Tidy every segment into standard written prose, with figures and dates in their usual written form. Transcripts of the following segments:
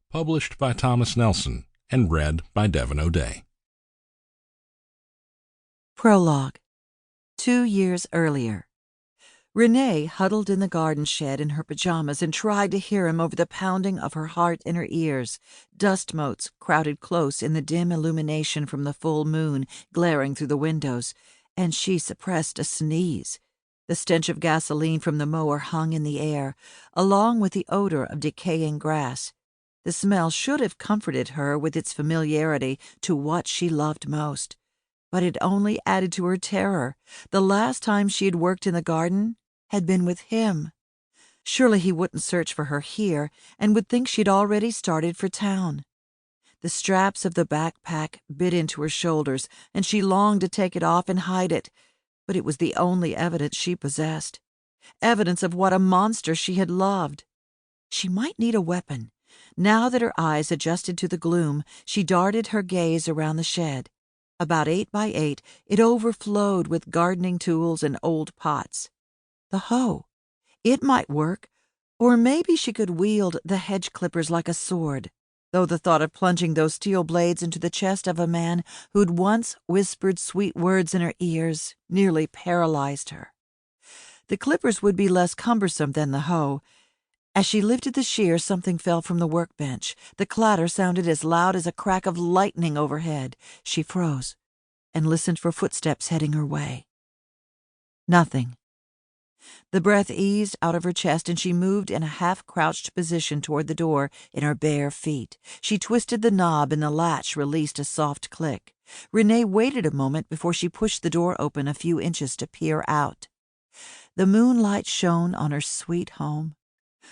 Published by Thomas Nelson and read by Devon O'Day. Prologue. 2 years earlier. Renee huddled in the garden shed in her pajamas and tried to hear him over the pounding of her heart in her ears. Dust motes crowded close in the dim illumination from the full moon glaring through the windows, and she suppressed a sneeze. The stench of gasoline from the mower hung in the air, along with the odor of decaying grass. The smell should have comforted her with its familiarity to what she loved most. But it only added to her terror. The last time she had worked in the garden had been with him. Surely he wouldn't search for her here and would think she'd already started for town. The straps of the backpack bit into her shoulders, and she longed to take it off and hide it, but it was the only evidence she possessed. Evidence of what a monster she had loved. She might need a weapon. Now that her eyes adjusted to the gloom, she darted her gaze around the shed. About 8 by 8, it overflowed with gardening tools and old pots. The hoe. It might work, or maybe she could wield the hedge clippers like a sword, though the thought of plunging those steel blades into the chest of a man who'd once whispered sweet words in her ears nearly paralyzed her. The clippers would be less cumbersome than the hoe. As she lifted the shears, something fell from the workbench. The clatter sounded as loud as a crack of lightning overhead. She froze and listened for footsteps heading her way. Nothing. The breath eased out of her chest, and she moved in a half-crouched position toward the door in her bare feet. She twisted the knob, and the latch released a soft click. Renee waited a moment before she pushed the door open a few inches to peer out. The moonlight shone on her sweet home.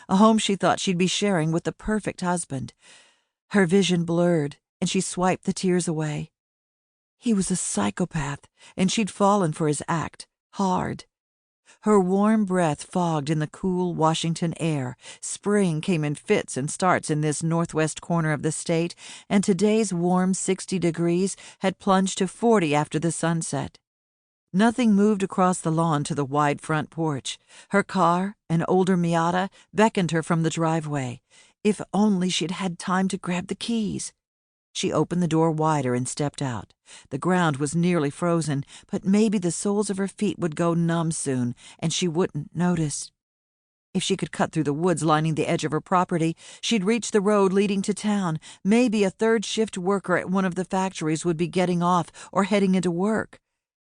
A home she thought she'd be sharing with the perfect husband. Her vision blurred, and she swiped the tears away. He was a psychopath, and she'd fallen for his act, hard. Her warm breath fogged in the cool Washington air. Spring came in fits and starts in this northwest corner of the state, and today's warm 60 degrees had plunged to 40 after the sunset. Nothing moved across the lawn to the wide front porch. Her car, an older Miata, beckoned her from the driveway. If only she'd had time to grab the keys. She opened the door wider and stepped out. The ground was nearly frozen, but maybe the soles of her feet would go numb soon, and she wouldn't notice. If she could cut through the woods lining the edge of her property, she'd reach the road leading to town. Maybe a third-shift worker at one of the factories would be getting off or heading into work.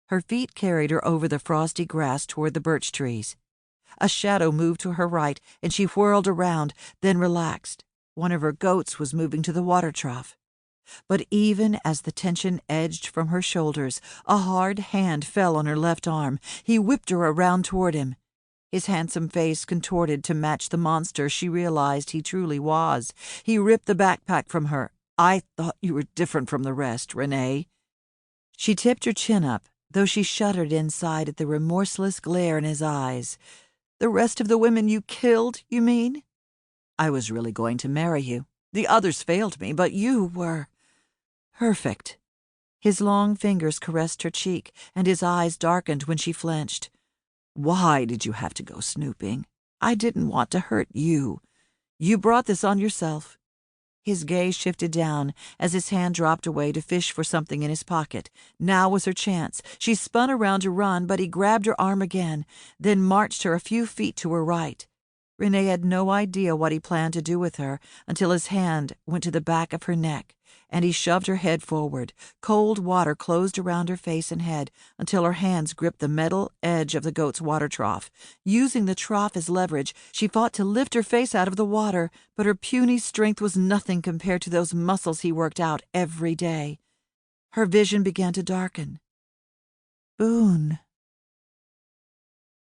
Her feet carried her over the frosty grass toward the birch trees. A shadow moved to her right, and she whirled around, then relaxed. One of her goats was moving to the water trough. But even as the tension edged from her shoulders, a hard hand fell on her left arm. He whipped her around toward him. His handsome face contorted to match the monster she realized he truly was. He ripped the backpack from her. "I thought you were different from the rest, Renee." She tipped her chin up, though she shuddered inside at the remorseless glare in his eyes. "The rest of the women you killed, you mean?" "I was really going to marry you. The others failed me, but you were perfect." His long fingers caressed her cheek, and his eyes darkened when she flinched. "Why did you have to go snooping? I didn't want to hurt you. You brought this on yourself." His gaze shifted down as his hand dropped away to fish for something in his pocket. Now was her chance. She spun around to run, but he grabbed her arm again, then marched her a few feet to her right. Renee had no idea what he planned to do with her until his hand went to the back of her neck, and he shoved her head forward. Cold water closed around her face and head until her hands gripped the metal edge of the goat's water trough. Using the trough as leverage, she fought to lift her face out of the water, but her puny strength was nothing compared to those muscles he worked out every day. Her vision began to darken. Boone.